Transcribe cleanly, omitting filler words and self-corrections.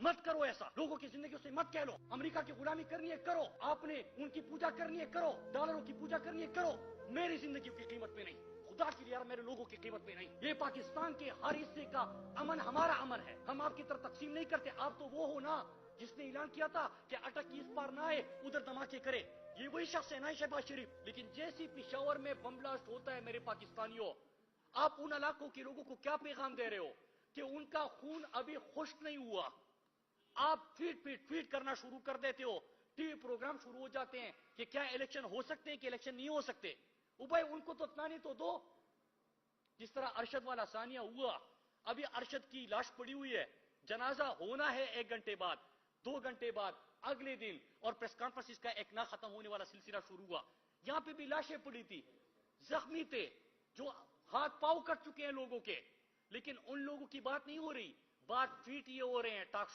मत करो ऐसा, लोगों की जिंदगियों से मत कह लो अमेरिका की गुलामी करनी है करो, आपने उनकी पूजा करनी है करो, डॉलरों की पूजा करनी है करो, मेरी जिंदगी की कीमत पे नहीं, खुदा की यार मेरे लोगों की कीमत पे नहीं। ये पाकिस्तान के हर हिस्से का अमन हमारा अमन है, हम आपकी तरफ तकसीम नहीं करते। आप तो वो हो ना जिसने ऐलान किया था कि अटक इस पार ना आए उधर धमाके करे, ये वही शख्स है ना शहबाज शरीफ। लेकिन जैसी पिशावर में बम ब्लास्ट होता है मेरे पाकिस्तानियों, आप उन इलाकों के लोगों को क्या पैगाम दे रहे हो कि उनका खून अभी खुश्क नहीं हुआ, आप ट्वीट करना शुरू कर देते हो, टीवी प्रोग्राम शुरू हो जाते हैं कि क्या इलेक्शन हो सकते हैं कि इलेक्शन नहीं हो सकते। भाई उनको तो इत्मीनान तो दो, जिस तरह अरशद वाला सानिया हुआ, अभी अरशद की लाश पड़ी हुई है, जनाजा होना है 1 घंटे बाद, 2 घंटे बाद, अगले दिन, और प्रेस कॉन्फ्रेंस का एक ना खत्म होने वाला सिलसिला शुरू हुआ। यहां पे भी लाशें पड़ी थी, जख्मी थे, जो हाथ पांव कट चुके हैं लोगों के, लेकिन उन लोगों की बात नहीं हो रही। बात ट्वीट ये हो रहे हैं, टॉक शो